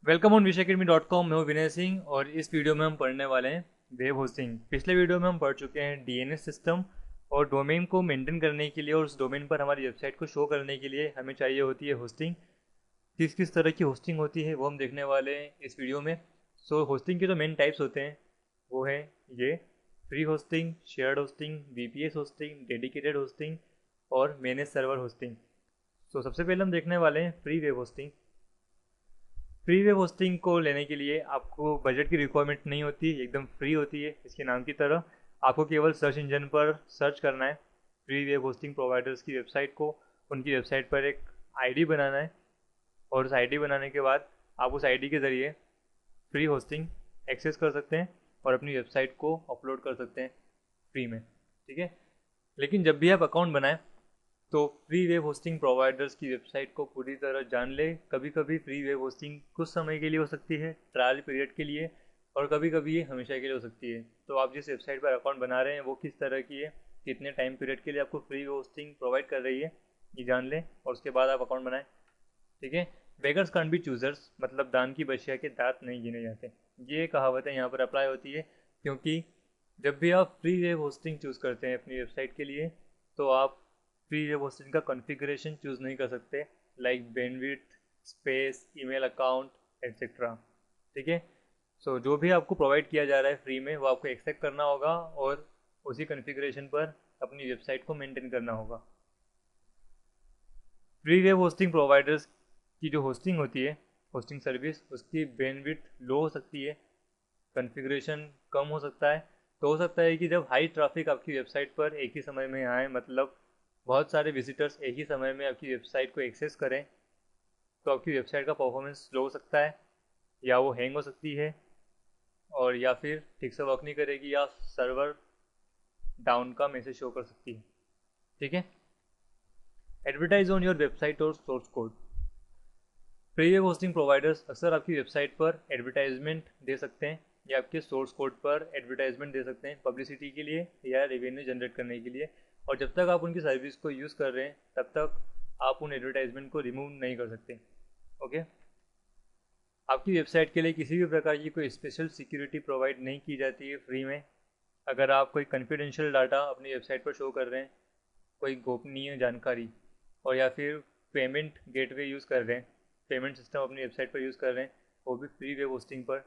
Welcome on विषयकेडमी.com। मैं हूं विनय सिंह और इस वीडियो में हम पढ़ने वाले हैं वेब होस्टिंग। पिछले वीडियो में हम पढ़ चुके हैं डीएनएस सिस्टम और डोमेन को मेंटेन करने के लिए और उस डोमेन पर हमारी वेबसाइट को शो करने के लिए हमें चाहिए होती है होस्टिंग। किस किस तरह की होस्टिंग होती है वो हम देखने वाले हैं इस वीडियो में। होस्टिंग के जो मेन टाइप्स होते हैं वो है ये free hosting, shared hosting, VPS hosting, dedicated hosting और मैनेज सर्वर होस्टिंग। सबसे पहले हम देखने वाले हैं free web hosting. Free web hosting को लेने के लिए आपको बजट की रिक्वायरमेंट नहीं होती, एकदम फ्री होती है इसके नाम की तरह। आपको केवल सर्च इंजन पर सर्च करना है फ्री वेब होस्टिंग प्रोवाइडर्स की वेबसाइट को, उनकी वेबसाइट पर एक आईडी बनाना है और उस आईडी बनाने के बाद आप उस आईडी के ज़रिए फ्री होस्टिंग एक्सेस कर सकते हैं और अपनी वेबसाइट को अपलोड कर सकते हैं फ्री में। ठीक है, लेकिन जब भी आप अकाउंट बनाएं तो फ्री वेब होस्टिंग प्रोवाइडर्स की वेबसाइट को पूरी तरह जान ले। कभी कभी फ्री वेब होस्टिंग कुछ समय के लिए हो सकती है, ट्रायल पीरियड के लिए, और कभी कभी ये हमेशा के लिए हो सकती है। तो आप जिस वेबसाइट पर अकाउंट बना रहे हैं वो किस तरह की है, कितने टाइम पीरियड के लिए आपको फ्री होस्टिंग प्रोवाइड कर रही है, ये जान लें और उसके बाद आप अकाउंट बनाएं। ठीक है, बेगर्स कांट बी चूजर्स, मतलब दान की बशिया के दांत नहीं गिने जाते। ये कहावतें यहाँ पर अप्लाई होती है क्योंकि जब भी आप फ्री वेब होस्टिंग चूज़ करते हैं अपनी वेबसाइट के लिए तो आप फ्री वेब होस्टिंग का कॉन्फ़िगरेशन चूज़ नहीं कर सकते, like bandwidth, space, email account etcetera. ठीक है, जो भी आपको प्रोवाइड किया जा रहा है फ्री में वो आपको एक्सेप्ट करना होगा और उसी कॉन्फ़िगरेशन पर अपनी वेबसाइट को मेंटेन करना होगा। फ्री वेब होस्टिंग प्रोवाइडर्स की जो होस्टिंग होती है, होस्टिंग सर्विस, उसकी बैंडविड्थ लो हो सकती है, कॉन्फ़िगरेशन कम हो सकता है। तो हो सकता है कि जब हाई ट्रैफिक आपकी वेबसाइट पर एक ही समय में आए, मतलब बहुत सारे विजिटर्स एक ही समय में आपकी वेबसाइट को एक्सेस करें, तो आपकी वेबसाइट का परफॉर्मेंस स्लो हो सकता है या वो हैंग हो सकती है और या फिर ठीक से वर्क नहीं करेगी या सर्वर डाउन का मैसेज शो कर सकती है। ठीक है, एडवर्टाइज ऑन योर वेबसाइट और source code. Free web hosting providers अक्सर आपकी वेबसाइट पर एडवर्टाइजमेंट दे सकते हैं या आपके सोर्स कोड पर एडवर्टाइजमेंट दे सकते हैं पब्लिसिटी के लिए या रेवेन्यू जनरेट करने के लिए। और जब तक आप उनकी सर्विस को यूज़ कर रहे हैं तब तक आप उन एडवर्टाइजमेंट को रिमूव नहीं कर सकते। ओके, आपकी वेबसाइट के लिए किसी भी प्रकार की कोई स्पेशल सिक्योरिटी प्रोवाइड नहीं की जाती है फ्री में। अगर आप कोई कॉन्फिडेंशियल डाटा अपनी वेबसाइट पर शो कर रहे हैं, कोई गोपनीय जानकारी, और या फिर पेमेंट गेटवे यूज़ कर रहे हैं, पेमेंट सिस्टम अपनी वेबसाइट पर यूज़ कर रहे हैं, वो भी फ्री वेब होस्टिंग पर,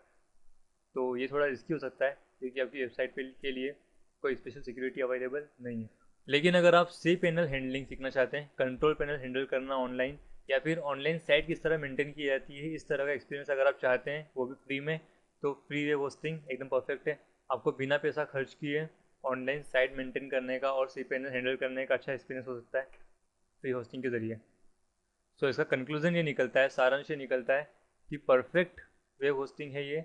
तो ये थोड़ा रिस्की हो सकता है क्योंकि आपकी वेबसाइट के लिए कोई स्पेशल सिक्योरिटी अवेलेबल नहीं है। लेकिन अगर आप सी पैनल हैंडलिंग सीखना चाहते हैं, कंट्रोल पैनल हैंडल करना ऑनलाइन, या फिर ऑनलाइन साइट किस तरह मेंटेन की जाती है, इस तरह का एक्सपीरियंस अगर आप चाहते हैं वो भी फ्री में, तो फ्री वेब होस्टिंग एकदम परफेक्ट है। आपको बिना पैसा खर्च किए ऑनलाइन साइट मेंटेन करने का और सी पैनल हैंडल करने का अच्छा एक्सपीरियंस हो सकता है फ्री होस्टिंग के ज़रिए। इसका कंक्लूजन ये निकलता है, सारांश ये निकलता है कि परफेक्ट वेब होस्टिंग है ये,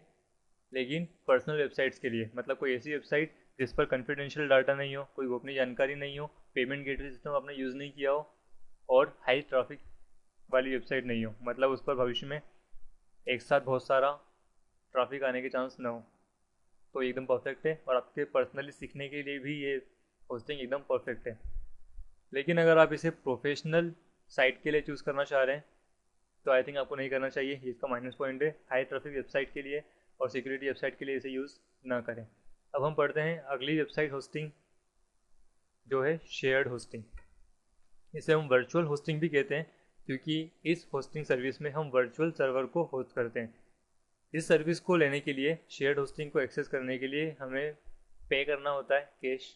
लेकिन पर्सनल वेबसाइट्स के लिए, मतलब कोई ऐसी वेबसाइट जिस पर कॉन्फिडेंशियल डाटा नहीं हो, कोई गोपनीय जानकारी नहीं हो, पेमेंट गेटवे सिस्टम आपने यूज़ नहीं किया हो और हाई ट्रैफिक वाली वेबसाइट नहीं हो, मतलब उस पर भविष्य में एक साथ बहुत सारा ट्रैफिक आने के चांस ना हो, तो एकदम परफेक्ट है। और आपके पर्सनली सीखने के लिए भी ये होस्टिंग एकदम परफेक्ट है। लेकिन अगर आप इसे प्रोफेशनल साइट के लिए चूज़ करना चाह रहे हैं तो आई थिंक आपको नहीं करना चाहिए, ये इसका माइनस पॉइंट है। हाई ट्रैफिक वेबसाइट के लिए और सिक्योरिटी वेबसाइट के लिए इसे यूज़ ना करें। अब हम पढ़ते हैं अगली वेबसाइट होस्टिंग जो है शेयर्ड होस्टिंग। इसे हम वर्चुअल होस्टिंग भी कहते हैं क्योंकि इस होस्टिंग सर्विस में हम वर्चुअल सर्वर को होस्ट करते हैं। इस सर्विस को लेने के लिए, शेयर्ड होस्टिंग को एक्सेस करने के लिए हमें पे करना होता है कैश।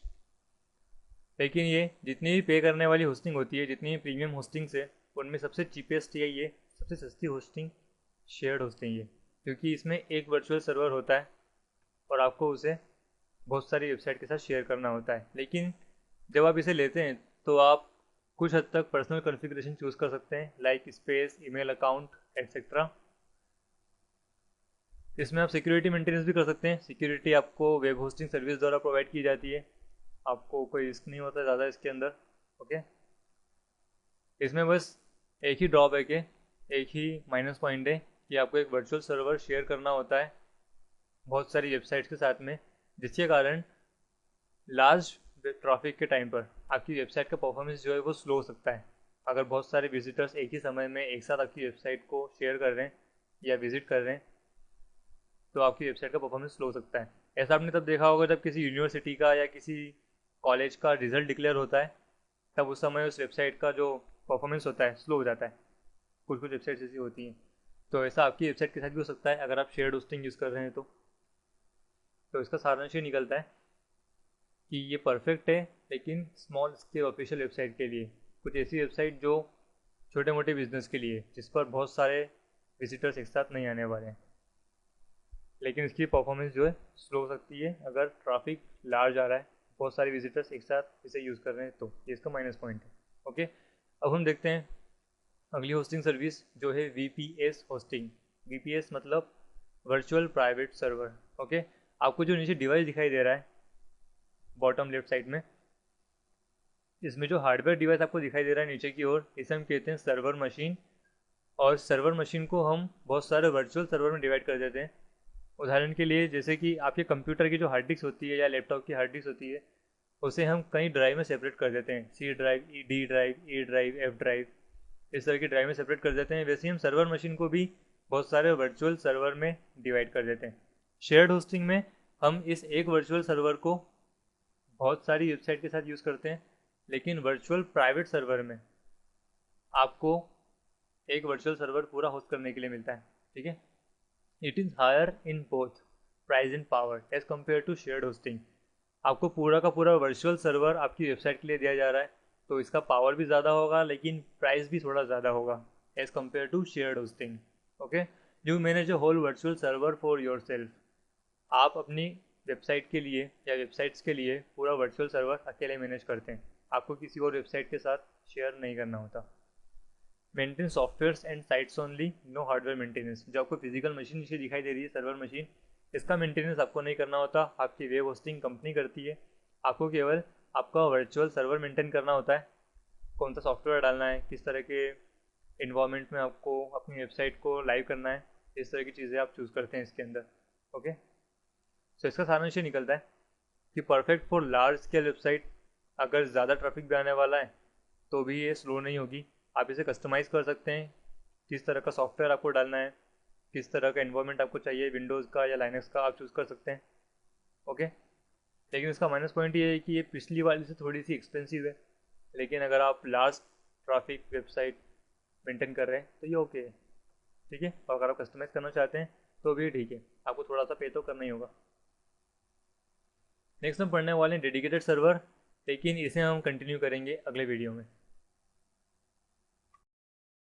लेकिन ये जितनी भी पे करने वाली होस्टिंग होती है, जितनी भी प्रीमियम होस्टिंग्स है, उनमें सबसे चीपेस्ट है ये, सबसे सस्ती होस्टिंग शेयर्ड होस्टिंग है, क्योंकि इसमें एक वर्चुअल सर्वर होता है और आपको उसे बहुत सारी वेबसाइट के साथ शेयर करना होता है। लेकिन जब आप इसे लेते हैं तो आप कुछ हद तक पर्सनल कॉन्फ़िगरेशन चूज़ कर सकते हैं, like space, email account etcetera. इसमें आप सिक्योरिटी मेंटेनेंस भी कर सकते हैं। सिक्योरिटी आपको वेब होस्टिंग सर्विस द्वारा प्रोवाइड की जाती है, आपको कोई रिस्क नहीं होता ज़्यादा इसके अंदर। ओके, इसमें बस एक ही ड्रॉबैक है, एक ही माइनस पॉइंट है कि आपको एक वर्चुअल सर्वर शेयर करना होता है बहुत सारी वेबसाइट्स के साथ में, जिसके कारण लार्ज ट्रैफिक के टाइम पर आपकी वेबसाइट का परफॉर्मेंस जो है वो स्लो हो सकता है। अगर बहुत सारे विजिटर्स एक ही समय में एक साथ आपकी वेबसाइट को शेयर कर रहे हैं या विजिट कर रहे हैं तो आपकी वेबसाइट का परफॉर्मेंस स्लो हो सकता है। ऐसा आपने तब देखा होगा जब किसी यूनिवर्सिटी का या किसी कॉलेज का रिजल्ट डिक्लेयर होता है, तब उस समय उस वेबसाइट का जो परफॉर्मेंस होता है स्लो हो जाता है। कुछ कुछ वेबसाइट्स ऐसी होती हैं। तो ऐसा आपकी वेबसाइट के साथ भी हो सकता है अगर आप शेयर्ड होस्टिंग यूज़ कर रहे हैं तो इसका सारांश ये निकलता है कि ये परफेक्ट है लेकिन स्मॉल स्केल ऑफिशियल वेबसाइट के लिए। कुछ ऐसी वेबसाइट जो छोटे मोटे बिजनेस के लिए, जिस पर बहुत सारे विजिटर्स एक साथ नहीं आने वाले हैं, लेकिन इसकी परफॉर्मेंस जो है स्लो हो सकती है अगर ट्रैफिक लार्ज आ रहा है, बहुत सारे विजिटर्स एक साथ इसे यूज़ कर रहे हैं, तो ये इसका माइनस पॉइंट है। ओके, अब हम देखते हैं अगली होस्टिंग सर्विस जो है VPS होस्टिंग। VPS मतलब वर्चुअल प्राइवेट सर्वर। ओके, आपको जो नीचे डिवाइस दिखाई दे रहा है बॉटम लेफ्ट साइड में, इसमें जो हार्डवेयर डिवाइस आपको दिखाई दे रहा है नीचे की ओर, इसे हम कहते हैं सर्वर मशीन। और सर्वर मशीन को हम बहुत सारे वर्चुअल सर्वर में डिवाइड कर देते हैं। उदाहरण के लिए जैसे कि आपके कंप्यूटर की जो हार्ड डिस्क होती है या लैपटॉप की हार्ड डिस्क होती है, उसे हम कई ड्राइव में सेपरेट कर देते हैं, C drive, D drive, E drive, F drive, इस तरह की ड्राइव में सेपरेट कर देते हैं। वैसे ही हम सर्वर मशीन को भी बहुत सारे वर्चुअल सर्वर में डिवाइड कर देते हैं। शेयर्ड होस्टिंग में हम इस एक वर्चुअल सर्वर को बहुत सारी वेबसाइट के साथ यूज़ करते हैं, लेकिन वर्चुअल प्राइवेट सर्वर में आपको एक वर्चुअल सर्वर पूरा होस्ट करने के लिए मिलता है। ठीक है, it is higher in both price and power as compare to shared hosting. आपको पूरा का पूरा वर्चुअल सर्वर आपकी वेबसाइट के लिए दिया जा रहा है, तो इसका पावर भी ज़्यादा होगा लेकिन प्राइस भी थोड़ा ज़्यादा होगा as compare to shared hosting. Okay, you manage a whole virtual server for yourself. आप अपनी वेबसाइट के लिए या वेबसाइट्स के लिए पूरा वर्चुअल सर्वर अकेले मैनेज करते हैं, आपको किसी और वेबसाइट के साथ शेयर नहीं करना होता। Maintain softwares and sites only, no hardware maintenance. जो आपको फिजिकल मशीन नीचे दिखाई दे रही है सर्वर मशीन, इसका मेंटेनेंस आपको नहीं करना होता, आपकी वेब होस्टिंग कंपनी करती है। आपको केवल आपका वर्चुअल सर्वर मेंटेन करना होता है, कौन सा सॉफ्टवेयर डालना है, किस तरह के इन्वायरमेंट में आपको अपनी वेबसाइट को लाइव करना है, इस तरह की चीज़ें आप चूज़ करते हैं इसके अंदर। ओके, सो इसका सारांश ये निकलता है कि perfect for large scale website. अगर ज़्यादा ट्रैफिक भी आने वाला है तो भी ये स्लो नहीं होगी। आप इसे कस्टमाइज़ कर सकते हैं, किस तरह का सॉफ्टवेयर आपको डालना है, किस तरह का इन्वायरमेंट आपको चाहिए, विंडोज़ का या लाइनक्स का, आप चूज़ कर सकते हैं। ओके, लेकिन इसका माइनस पॉइंट ये है कि ये पिछली वाली से थोड़ी सी एक्सपेंसिव है, लेकिन अगर आप लार्ज ट्रैफिक वेबसाइट मेंटेन कर रहे हैं तो ये ओके है। ठीक है, और अगर आप कस्टमाइज़ करना चाहते हैं तो भी ठीक है, आपको थोड़ा सा पे तो करना ही होगा। नेक्स्ट हम पढ़ने वाले हैं डेडिकेटेड सर्वर, लेकिन इसे हम कंटिन्यू करेंगे अगले वीडियो में।